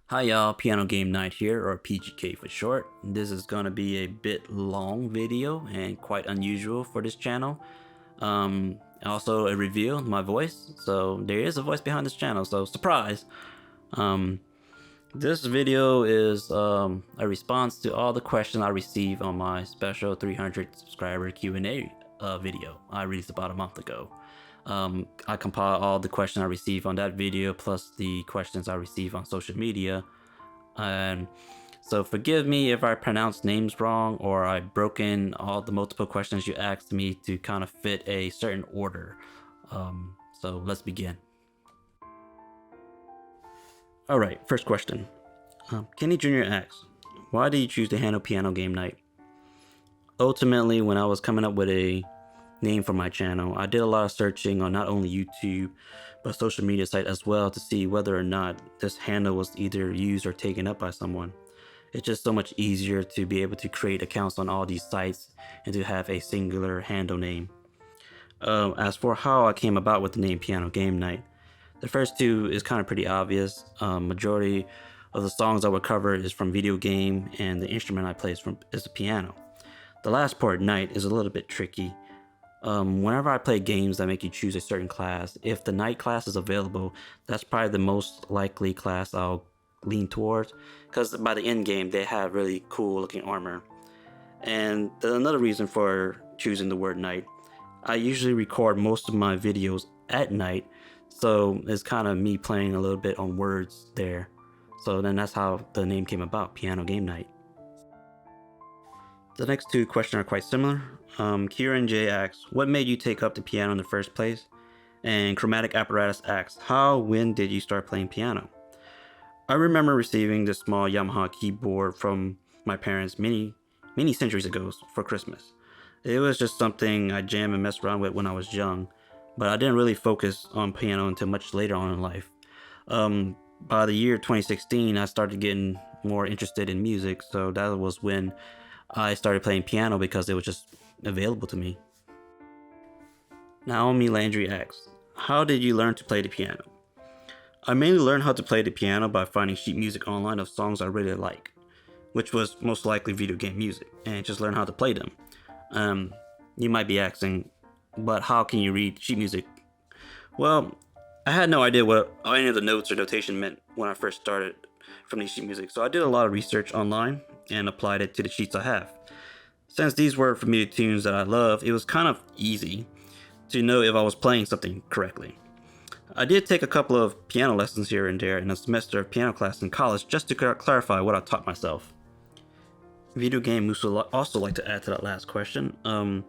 Hi y'all, Piano Game Night here, or PGK for short. This is gonna be a bit long video and quite unusual for this channel. Also a reveal of my voice, so there is a voice behind this channel, so surprise! Um, this video is a response to all the questions I received on my special 300 subscriber Q&A video I released about a month ago. I compiled all the questions I received on that video plus the questions I received on social media. And so forgive me if I pronounce names wrong or I've broken all the multiple questions you asked me to kind of fit a certain order. So let's begin. All right, first question. Kenny Jr. asks, why did you choose to handle Piano Game Night? Ultimately, when I was coming up with a name for my channel, I did a lot of searching on not only YouTube, but social media site as well to see whether or not this handle was either used or taken up by someone. It's just so much easier to be able to create accounts on all these sites and to have a singular handle name. As for how I came about with the name Piano Game Night, the first two is kind of pretty obvious. Majority of the songs I would cover is from video game, and the instrument I play is the piano. The last part, night, is a little bit tricky. Whenever I play games that make you choose a certain class, if the night class is available, that's probably the most likely class I'll lean towards, because by the end game they have really cool looking armor. And another reason for choosing the word night, I usually record most of my videos at night, so it's kind of me playing a little bit on words there. So then that's how the name came about, Piano Game Night. The next two questions are quite similar. Kieran J asks, what made you take up the piano in the first place? And Chromatic Apparatus asks, when did you start playing piano? I remember receiving this small Yamaha keyboard from my parents many centuries ago for Christmas. It was just something I jammed and messed around with when I was young, but I didn't really focus on piano until much later on in life. By the year 2016, I started getting more interested in music, so that was when I started playing piano because it was just available to me. Naomi Landry asks, how did you learn to play the piano? I mainly learned how to play the piano by finding sheet music online of songs I really like, which was most likely video game music, and just learn how to play them. You might be asking, but how can you read sheet music? Well, I had no idea what any of the notes or notation meant when I first started from these sheet music, so I did a lot of research online and applied it to the sheets I have. Since these were familiar tunes that I love, it was kind of easy to know if I was playing something correctly. I did take a couple of piano lessons here and there in a semester of piano class in college just to clarify what I taught myself. Video Game Moose would also like to add to that last question, and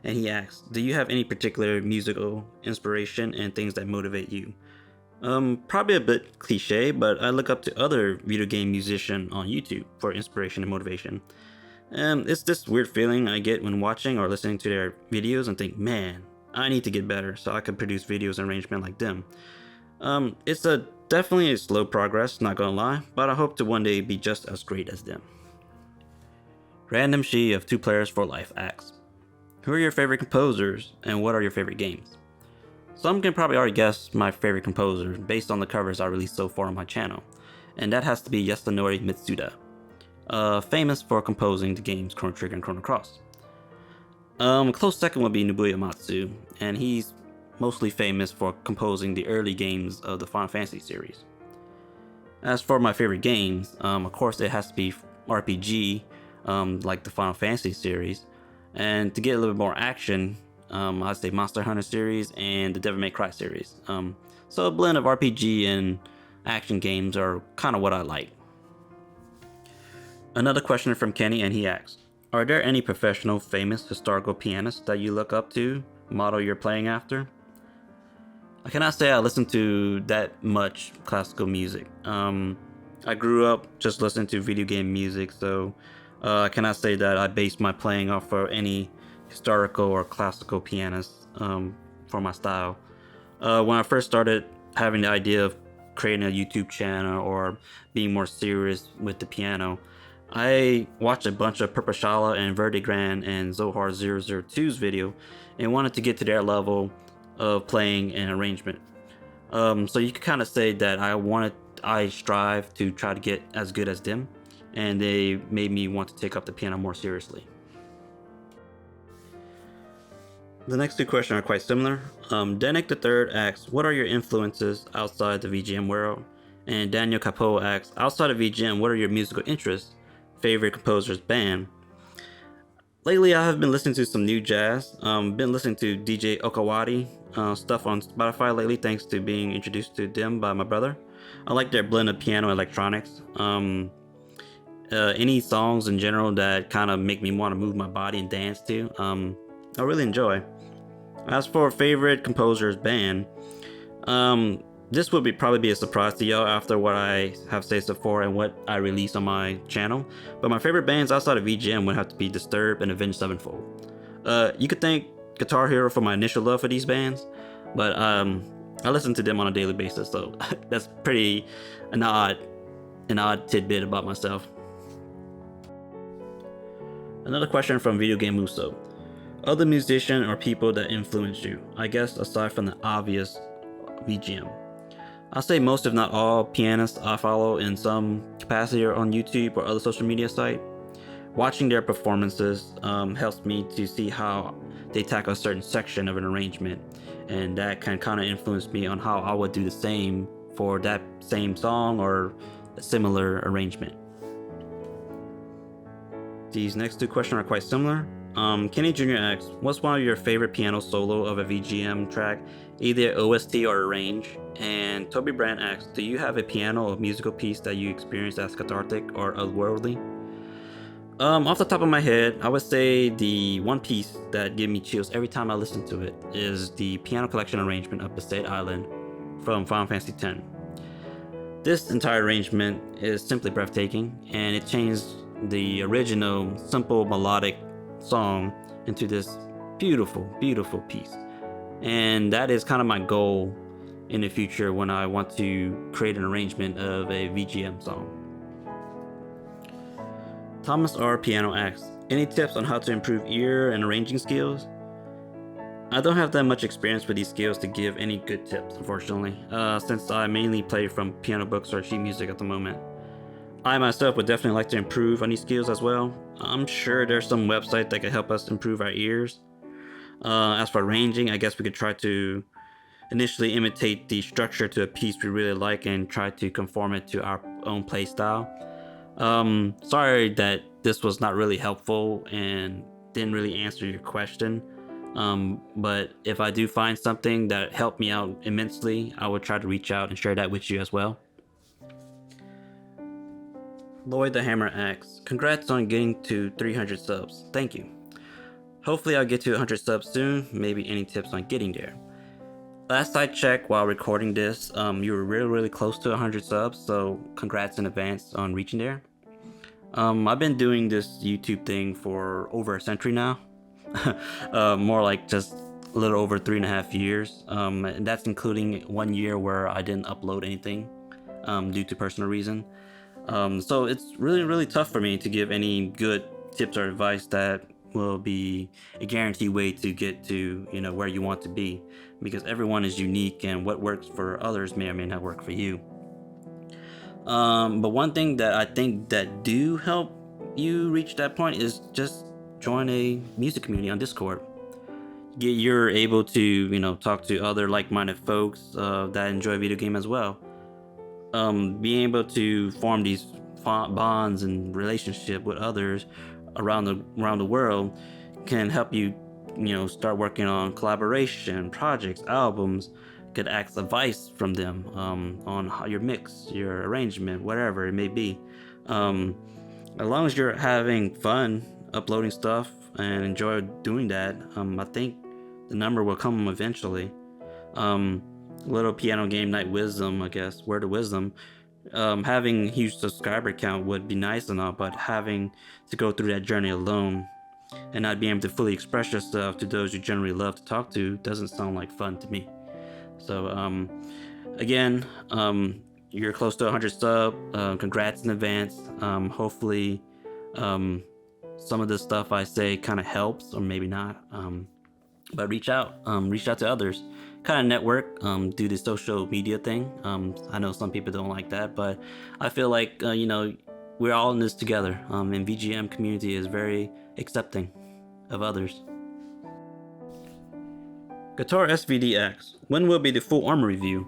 he asks, do you have any particular musical inspiration and things that motivate you? Probably a bit cliche, but I look up to other video game musicians on YouTube for inspiration and motivation. It's this weird feeling I get when watching or listening to their videos and think, man, I need to get better so I can produce videos and arrangement like them. It's definitely a slow progress, not gonna lie, but I hope to one day be just as great as them. Random She of 2 Players for Life asks, who are your favorite composers and what are your favorite games? Some can probably already guess my favorite composer based on the covers I released so far on my channel, and that has to be Yasunori Mitsuda, famous for composing the games Chrono Trigger and Chrono Cross. A close second would be Nobuo Uematsu, and he's mostly famous for composing the early games of the Final Fantasy series. As for my favorite games, of course it has to be RPG, like the Final Fantasy series, and to get a little bit more action, I'd say Monster Hunter series and the Devil May Cry series. So a blend of RPG and action games are kind of what I like. Another question from Kenny, and he asks, are there any professional, famous, historical pianists that you look up to, model you're playing after? I cannot say I listen to that much classical music. I grew up just listening to video game music, so I cannot say that I base my playing off of any historical or classical pianists for my style. When I first started having the idea of creating a YouTube channel or being more serious with the piano, I watched a bunch of Perpashala and Verdigran and Zohar 002's video and wanted to get to their level of playing and arrangement. So you could kind of say that I strive to try to get as good as them, and they made me want to take up the piano more seriously. The next two questions are quite similar. Danik III asks, what are your influences outside the VGM world? And Daniel Capo asks, outside of VGM, what are your musical interests? Favorite composers, band? Lately, I have been listening to some new jazz. Been listening to DJ Okawati stuff on Spotify lately, thanks to being introduced to them by my brother. I like their blend of piano and electronics. Any songs in general that kind of make me want to move my body and dance to, I really enjoy. As for favorite composers band, this would probably be a surprise to y'all after what I have said so far and what I release on my channel. But my favorite bands outside of VGM would have to be Disturbed and Avenged Sevenfold. You could thank Guitar Hero for my initial love for these bands, but I listen to them on a daily basis, so that's pretty an odd tidbit about myself. Another question from Video Game Muso. Other musician or people that influenced you, I guess aside from the obvious VGM. I'll say most, if not all, pianists I follow in some capacity or on YouTube or other social media site. Watching their performances helps me to see how they tackle a certain section of an arrangement, and that can kind of influence me on how I would do the same for that same song or a similar arrangement. These next two questions are quite similar. Kenny Jr. asks, what's one of your favorite piano solo of a VGM track, either OST or arrange? And Toby Brand asks, do you have a piano or musical piece that you experience as cathartic or otherworldly? Off the top of my head, I would say the one piece that gave me chills every time I listen to it is the piano collection arrangement of Besaid Island from Final Fantasy X. This entire arrangement is simply breathtaking, and it changed the original simple melodic song into this beautiful, beautiful piece. And that is kind of my goal in the future when I want to create an arrangement of a VGM song. Thomas R. Piano asks, any tips on how to improve ear and arranging skills? I don't have that much experience with these skills to give any good tips, unfortunately, since I mainly play from piano books or sheet music at the moment. I myself would definitely like to improve on these skills as well. I'm sure there's some website that could help us improve our ears. As for arranging, I guess we could try to initially imitate the structure to a piece we really like and try to conform it to our own play style. Sorry that this was not really helpful and didn't really answer your question. But if I do find something that helped me out immensely, I would try to reach out and share that with you as well. Lloyd the Hammer asks, congrats on getting to 300 subs. Thank you. Hopefully I'll get to 100 subs soon. Maybe any tips on getting there? Last I checked while recording this, you were really close to 100 subs, so congrats in advance on reaching there. I've been doing this YouTube thing for over a century now. More like just a little over 3.5 years. And that's including 1 year where I didn't upload anything due to personal reason. So it's really tough for me to give any good tips or advice that will be a guaranteed way to get to where you want to be, because everyone is unique and what works for others may or may not work for you. But one thing that I think that do help you reach that point is just join a music community on Discord. You're able to talk to other like-minded folks that enjoy video game as well. Being able to form these bonds and relationship with others around the world can help you start working on collaboration projects, albums, get ask advice from them on how your mix, your arrangement, whatever it may be. As long as you're having fun uploading stuff and enjoy doing that, I think the number will come eventually. Little piano game night wisdom, I guess, word of wisdom. Having a huge subscriber count would be nice and all, but having to go through that journey alone and not being able to fully express yourself to those you generally love to talk to doesn't sound like fun to me. So again, you're close to 100 sub. Congrats in advance. Hopefully some of the stuff I say kind of helps, or maybe not. But reach out to others, kind of network, do the social media thing. I know some people don't like that, but I feel like we're all in this together. And VGM community is very accepting of others. Guitar SVDX. When will be the full armor review?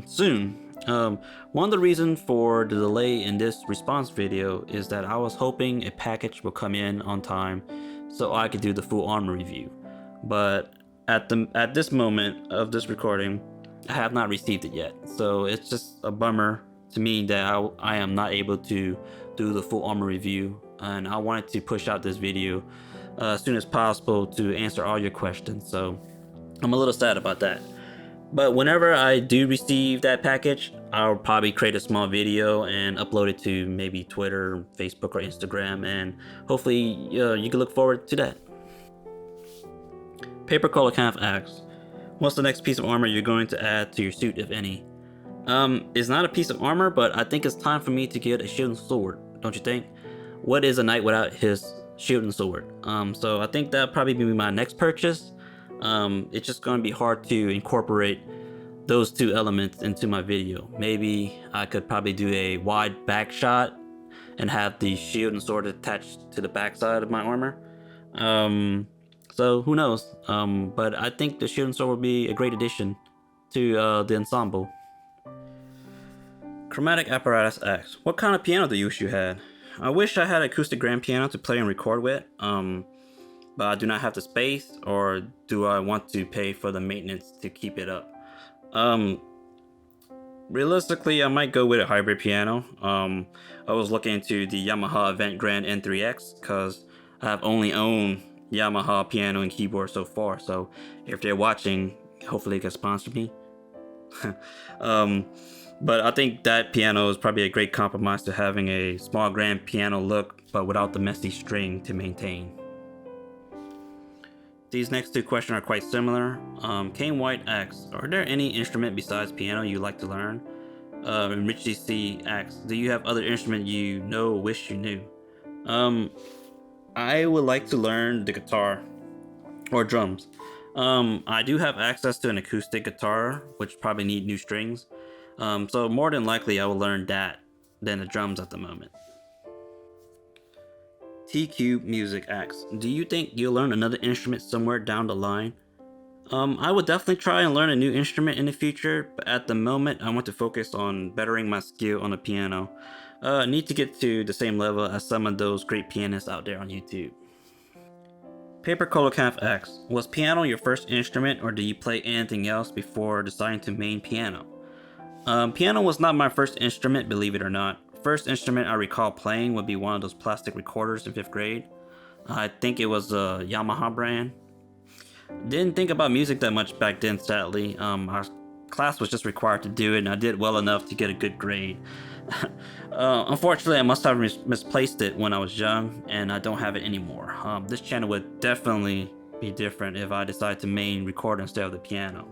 Soon. One of the reasons for the delay in this response video is that I was hoping a package would come in on time so I could do the full armor review. But at this moment of this recording, I have not received it yet. So it's just a bummer to me that I am not able to do the full armor review, and I wanted to push out this video as soon as possible to answer all your questions. So I'm a little sad about that. But whenever I do receive that package, I'll probably create a small video and upload it to maybe Twitter, Facebook, or Instagram, and hopefully you can look forward to that. Paper Color Camp asks, what's the next piece of armor you're going to add to your suit, if any? It's not a piece of armor, but I think it's time for me to get a shield and sword, don't you think? What is a knight without his shield and sword? So I think that'll probably be my next purchase. It's just going to be hard to incorporate those two elements into my video. Maybe I could probably do a wide back shot and have the shield and sword attached to the backside of my armor. So who knows? But I think the shield and sword would be a great addition to the ensemble. Chromatic Apparatus asks, what kind of piano do you wish you had? I wish I had an acoustic grand piano to play and record with. But I do not have the space, or do I want to pay for the maintenance to keep it up? Realistically, I might go with a hybrid piano. I was looking into the Yamaha Event Grand N3X because I have only owned Yamaha piano and keyboard so far. So if they're watching, hopefully they can sponsor me. But I think that piano is probably a great compromise to having a small grand piano look, but without the messy string to maintain. These next two questions are quite similar. Kane White asks, are there any instrument besides piano you like to learn? And Richie C asks, do you have other instrument you know wish you knew? I would like to learn the guitar or drums. I do have access to an acoustic guitar, which probably need new strings. So more than likely I will learn that than the drums at the moment. TQ Music asks, do you think you'll learn another instrument somewhere down the line? I would definitely try and learn a new instrument in the future, but at the moment I want to focus on bettering my skill on the piano. I need to get to the same level as some of those great pianists out there on YouTube. Paper Color Camp asks, was piano your first instrument, or did you play anything else before deciding to main piano? Piano was not my first instrument, believe it or not. First instrument I recall playing would be one of those plastic recorders in 5th grade. I think it was a Yamaha brand. Didn't think about music that much back then, sadly. Our class was just required to do it, and I did well enough to get a good grade. Unfortunately, I must have misplaced it when I was young, and I don't have it anymore. This channel would definitely be different if I decided to main record instead of the piano.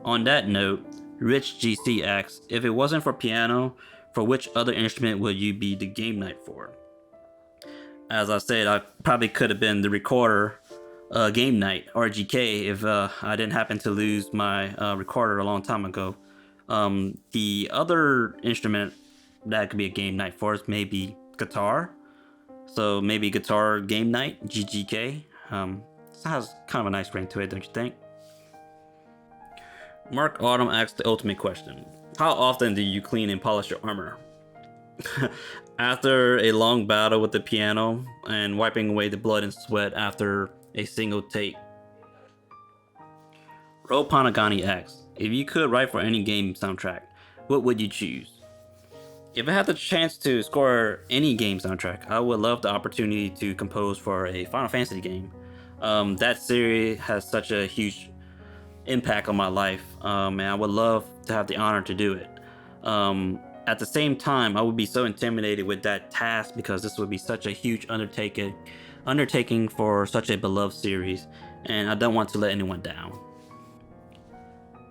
On that note, Rich GC asks, if it wasn't for piano, for which other instrument would you be the game knight for? As I said, I probably could have been the recorder game knight, RGK, if I didn't happen to lose my recorder a long time ago. The other instrument that could be a game knight for is maybe guitar. So maybe guitar game knight, GGK. This has kind of a nice ring to it, don't you think? Mark Autumn asks the ultimate question. How often do you clean and polish your armor? After a long battle with the piano and wiping away the blood and sweat after a single take. Ro Panagani asks, if you could write for any game soundtrack, what would you choose? If I had the chance to score any game soundtrack, I would love the opportunity to compose for a Final Fantasy game. That series has such a huge impact on my life, and I would love to have the honor to do it. At the same time, I would be so intimidated with that task because this would be such a huge undertaking for such a beloved series, and I don't want to let anyone down.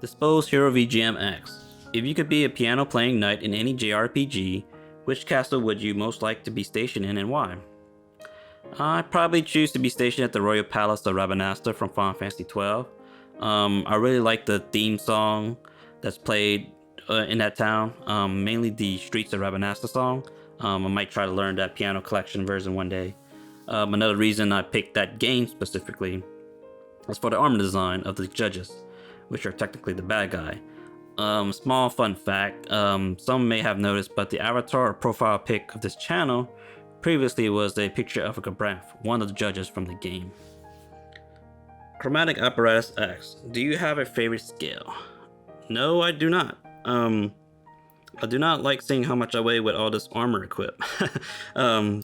Disposed Hero VGM asks, if you could be a piano playing knight in any JRPG, which castle would you most like to be stationed in and why? I'd probably choose to be stationed at the Royal Palace of Rabanastre from Final Fantasy XII. I really like the theme song that's played in that town, mainly the Streets of Rabanasta song. I might try to learn that piano collection version one day. Another reason I picked that game specifically is for the armor design of the judges, which are technically the bad guy. Small fun fact, some may have noticed, but the avatar or profile pic of this channel previously was a picture of a Gabranth, one of the judges from the game. Chromatic Apparatus X, do you have a favorite scale? No, I do not. I do not like seeing how much I weigh with all this armor equip.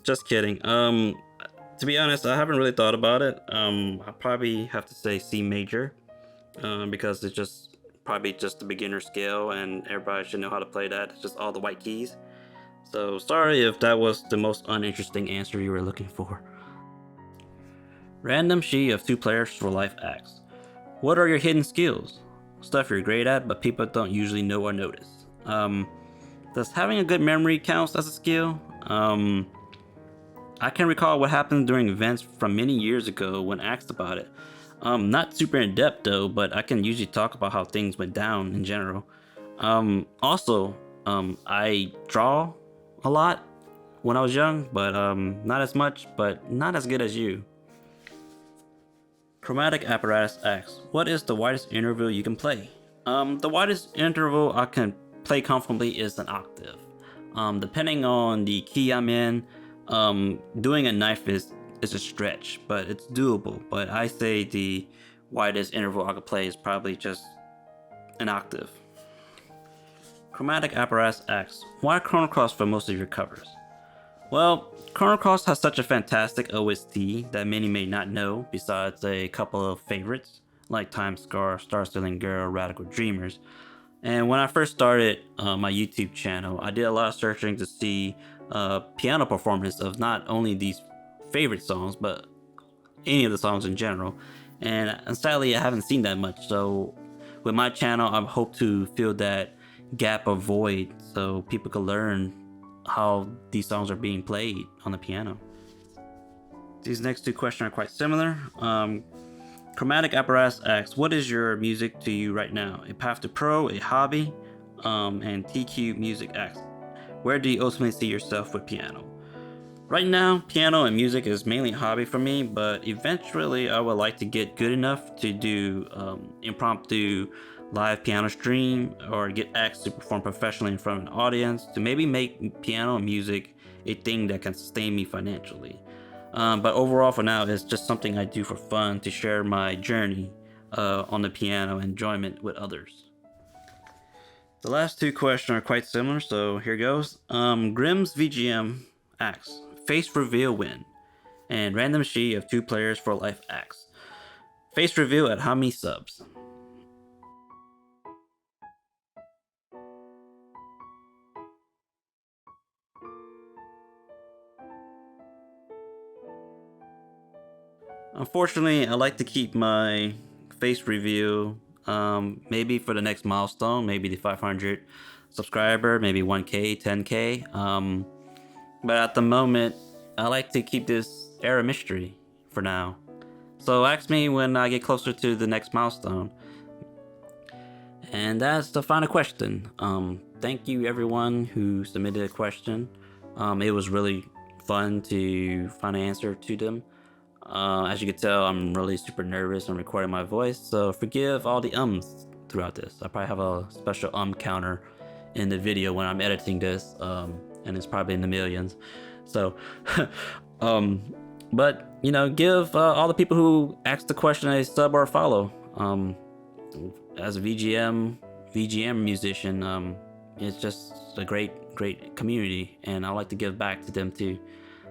Just kidding. To be honest, I haven't really thought about it. I probably have to say C major, because it's just probably just the beginner scale, and everybody should know how to play that. It's just all the white keys. So sorry if that was the most uninteresting answer you were looking for. Random She of 2 players for life asks, what are your hidden skills? Stuff you're great at, but people don't usually know or notice. Does having a good memory count as a skill? I can recall what happened during events from many years ago when asked about it. Not super in depth though, but I can usually talk about how things went down in general. Also, I draw a lot when I was young, but not as much, but not as good as you. Chromatic Apparatus asks, what is the widest interval you can play? The widest interval I can play comfortably is an octave. Depending on the key I'm in, doing a knife is a stretch, but it's doable. But I say the widest interval I could play is probably just an octave. Chromatic Apparatus asks, why Chrono Cross for most of your covers? Well, Chrono Cross has such a fantastic OST that many may not know, besides a couple of favorites, like Time Scar, Star Stealing Girl, Radical Dreamers. And when I first started my YouTube channel, I did a lot of searching to see piano performance of not only these favorite songs, but any of the songs in general. And sadly, I haven't seen that much. So with my channel, I hope to fill that gap or void so people can learn how these songs are being played on the piano. These next 2 questions are quite similar. Chromatic Apparatus asks, what is your music to you right now? A path to pro, a hobby? And TQ Music asks, where do you ultimately see yourself with piano? Right now, piano and music is mainly a hobby for me, but eventually I would like to get good enough to do impromptu live piano stream or get asked to perform professionally in front of an audience to maybe make piano and music a thing that can sustain me financially. But overall for now, it's just something I do for fun to share my journey on the piano and enjoyment with others. The last 2 questions are quite similar, so here goes. Grimm's VGM asks, face reveal win? And Random She of 2 players for life asks, face reveal at how many subs? Unfortunately, I like to keep my face review maybe for the next milestone, maybe the 500 subscriber, maybe 1K, 10K. But at the moment, I like to keep this era mystery for now. So ask me when I get closer to the next milestone. And that's the final question. Thank you everyone who submitted a question. It was really fun to find an answer to them. As you can tell, I'm really super nervous on recording my voice, so forgive all the ums throughout this. I probably have a special counter in the video when I'm editing this, and it's probably in the millions. So, but you know, give all the people who asked the question a sub or a follow. As a VGM musician, it's just a great community, and I like to give back to them too.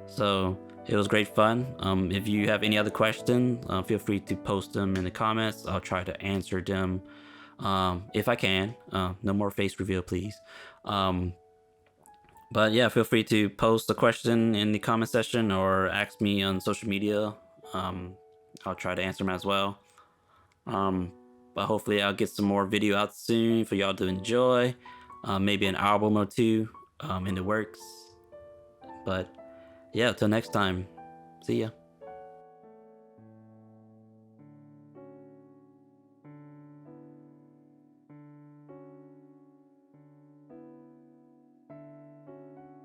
So it was great fun. If you have any other questions, feel free to post them in the comments. I'll try to answer them if I can. No more face reveal, please. But yeah, feel free to post a question in the comment section or ask me on social media. I'll try to answer them as well. But hopefully I'll get some more video out soon for y'all to enjoy. Maybe an album or 2 in the works. But yeah, till next time. See ya.